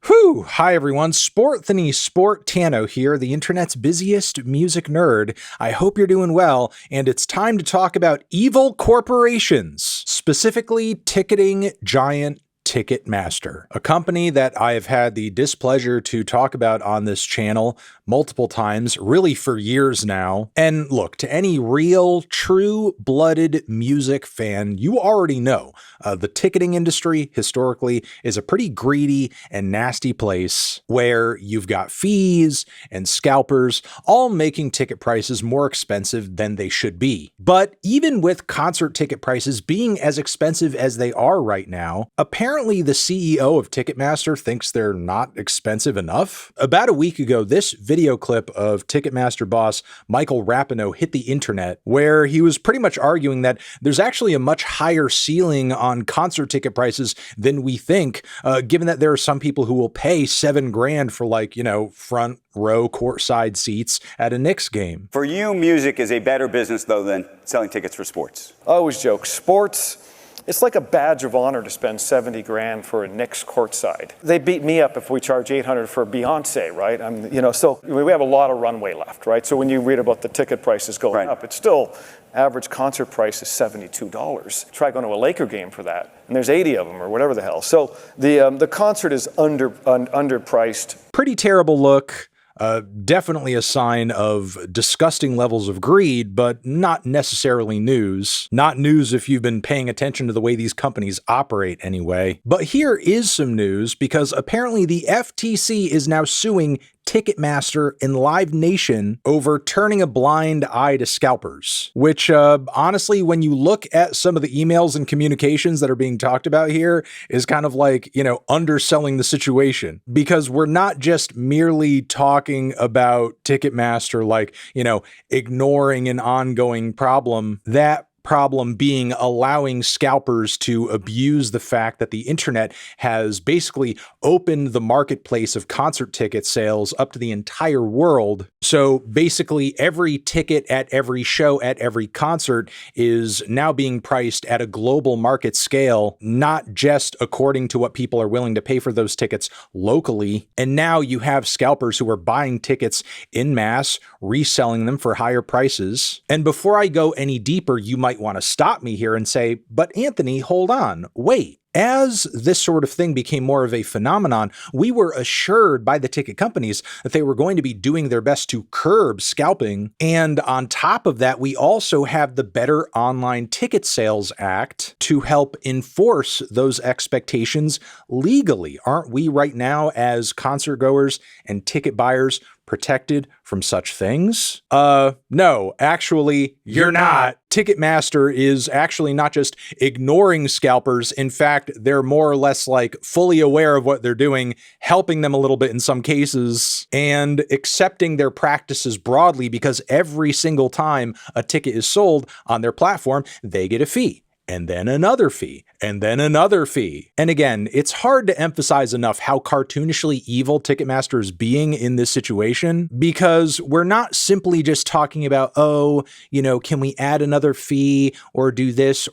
Whew! Hi everyone, Sportano here, the internet's busiest music nerd. I hope you're doing well, and it's time to talk about evil corporations, specifically ticketing giant Ticketmaster, a company that I have had the displeasure to talk about on this channel multiple times, really for years now. And look, to any real, true-blooded music fan, you already know the ticketing industry, historically, is a pretty greedy and nasty place where you've got fees and scalpers, all making ticket prices more expensive than they should be. But even with concert ticket prices being as expensive as they are right now, apparently the CEO of Ticketmaster thinks they're not expensive enough. About a week ago, this video clip of Ticketmaster boss Michael Rapinoe hit the internet, where he was pretty much arguing that there's actually a much higher ceiling on concert ticket prices than we think, given that there are some people who will pay $7,000 for front row courtside seats at a Knicks game. For you, music is a better business, though, than selling tickets for sports. I always joke, sports, it's like a badge of honor to spend $70,000 for a Knicks courtside. They beat me up if we charge $800 for Beyonce, right? So we have a lot of runway left, right? So when you read about the ticket prices going up, it's still average concert price is $72. Try going to a Laker game for that, and there's 80 of them or whatever the hell. So the concert is underpriced. Pretty terrible look. Definitely a sign of disgusting levels of greed, but not necessarily news. Not news if you've been paying attention to the way these companies operate anyway. But here is some news, because apparently the FTC is now suing Ticketmaster and Live Nation over turning a blind eye to scalpers, which honestly, when you look at some of the emails and communications that are being talked about here, is kind of like, underselling the situation, because we're not just merely talking about Ticketmaster like, ignoring an ongoing problem. That problem being allowing scalpers to abuse the fact that the internet has basically opened the marketplace of concert ticket sales up to the entire world. So basically every ticket at every show at every concert is now being priced at a global market scale, not just according to what people are willing to pay for those tickets locally. And now you have scalpers who are buying tickets in mass, reselling them for higher prices. And before I go any deeper, you might want to stop me here and say, but Anthony, hold on, wait. As this sort of thing became more of a phenomenon, we were assured by the ticket companies that they were going to be doing their best to curb scalping. And on top of that, we also have the Better Online Ticket Sales Act to help enforce those expectations legally. Aren't we right now, as concert goers and ticket buyers, protected from such things? No, actually, you're not. Ticketmaster is actually not just ignoring scalpers. In fact, they're more or less like fully aware of what they're doing, helping them a little bit in some cases, and accepting their practices broadly, because every single time a ticket is sold on their platform, they get a fee. And then another fee, and then another fee. And again, it's hard to emphasize enough how cartoonishly evil Ticketmaster is being in this situation, because we're not simply just talking about, can we add another fee or do this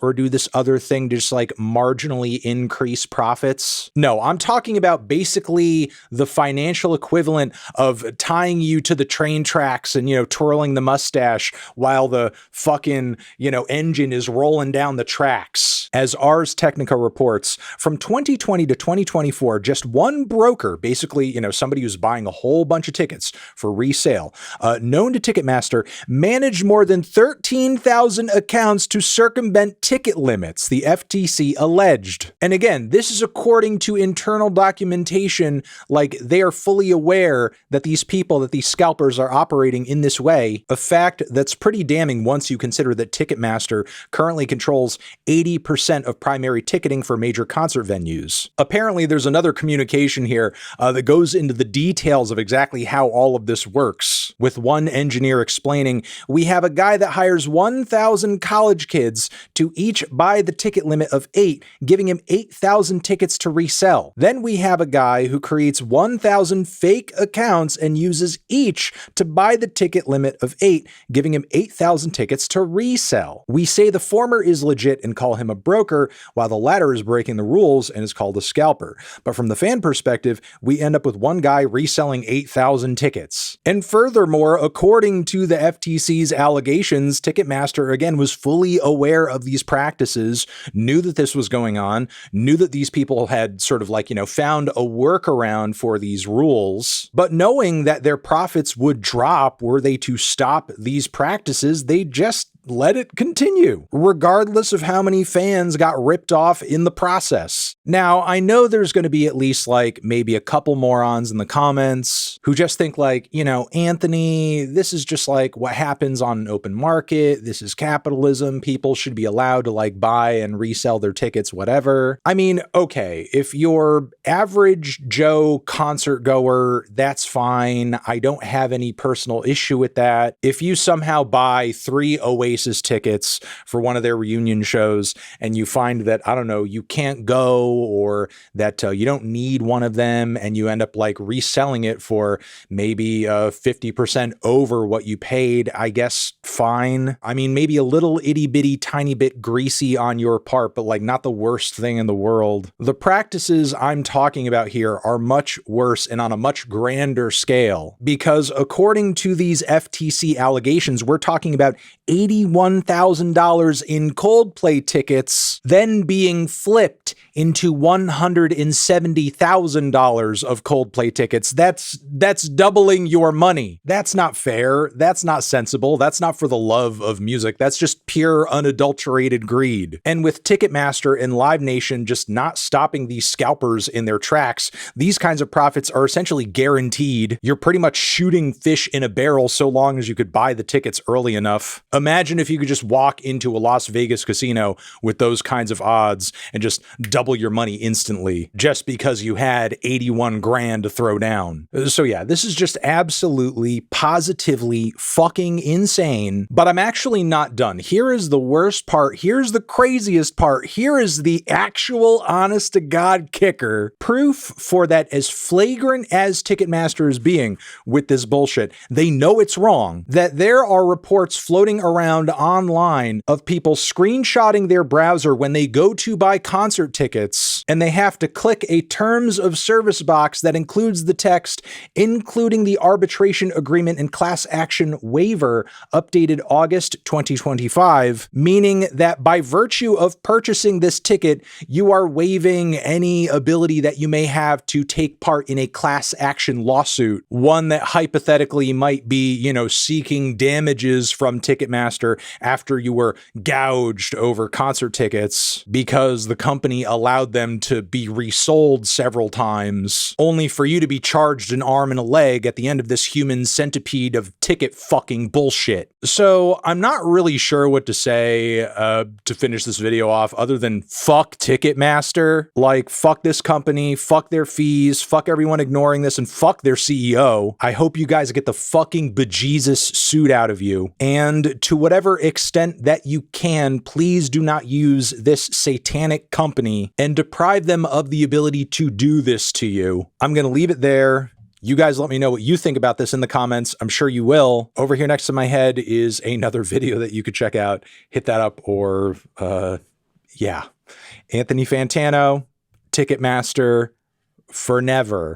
other thing to just like marginally increase profits? No, I'm talking about basically the financial equivalent of tying you to the train tracks and, twirling the mustache while the fucking, engine is rolling down the track. As Ars Technica reports, from 2020 to 2024, just one broker, basically, somebody who's buying a whole bunch of tickets for resale, known to Ticketmaster, managed more than 13,000 accounts to circumvent ticket limits, the FTC alleged. And again, this is according to internal documentation, like they are fully aware that these scalpers are operating in this way, a fact that's pretty damning once you consider that Ticketmaster currently controls 80% of primary ticketing for major concert venues. Apparently, there's another communication here that goes into the details of exactly how all of this works, with one engineer explaining, we have a guy that hires 1,000 college kids to each buy the ticket limit of 8, giving him 8,000 tickets to resell. Then we have a guy who creates 1,000 fake accounts and uses each to buy the ticket limit of 8, giving him 8,000 tickets to resell. We say the former is legit and call him a broker, while the latter is breaking the rules and is called a scalper. But from the fan perspective, we end up with one guy reselling 8,000 tickets. And furthermore, according to the FTC's allegations, Ticketmaster, again, was fully aware of these practices, knew that this was going on, knew that these people had sort of like, found a workaround for these rules. But knowing that their profits would drop were they to stop these practices, they just let it continue, regardless of how many fans got ripped off in the process. Now, I know there's going to be at least like maybe a couple morons in the comments who just think like, Anthony, this is just like what happens on an open market. This is capitalism. People should be allowed to like buy and resell their tickets, whatever. I mean, okay, if you're average Joe concert goer, that's fine. I don't have any personal issue with that. If you somehow buy 3 Oasis tickets for one of their reunion shows and you find that, I don't know, you can't go, or that you don't need one of them, and you end up like reselling it for maybe 50% over what you paid, I guess fine. I mean, maybe a little itty bitty tiny bit greasy on your part, but like not the worst thing in the world. The practices I'm talking about here are much worse and on a much grander scale, because according to these FTC allegations, we're talking about $81,000 in Coldplay tickets then being flipped into $170,000 of Coldplay tickets. That's doubling your money. That's not fair. That's not sensible. That's not for the love of music. That's just pure unadulterated greed. And with Ticketmaster and Live Nation just not stopping these scalpers in their tracks, these kinds of profits are essentially guaranteed. You're pretty much shooting fish in a barrel so long as you could buy the tickets early enough. Imagine if you could just walk into a Las Vegas casino with those kinds of odds and just double your money instantly just because you had 81 grand to throw down. So yeah, this is just absolutely, positively fucking insane. But I'm actually not done. Here is the worst part. Here's the craziest part. Here is the actual honest to God kicker. Proof for that, as flagrant as Ticketmaster is being with this bullshit, they know it's wrong, that there are reports floating around online of people screenshotting their browser when they go to buy concert tickets, and they have to click a terms of service box that includes the text, including the arbitration agreement and class action waiver updated August 2025, meaning that by virtue of purchasing this ticket, you are waiving any ability that you may have to take part in a class action lawsuit, one that hypothetically might be, seeking damages from Ticketmaster after you were gouged over concert tickets because the company allowed them to be resold several times, only for you to be charged an arm and a leg at the end of this human centipede of ticket fucking bullshit. So I'm not really sure what to say to finish this video off other than fuck Ticketmaster. Like, fuck this company, fuck their fees, fuck everyone ignoring this, and fuck their CEO. I hope you guys get the fucking bejesus suit out of you. And to whatever extent that you can, please do not use this satanic company and deprive them of the ability to do this to you. I'm going to leave it there. You guys let me know what you think about this in the comments. I'm sure you will. Over here next to my head is another video that you could check out. Hit that up, or yeah. Anthony Fantano, Ticketmaster, for never.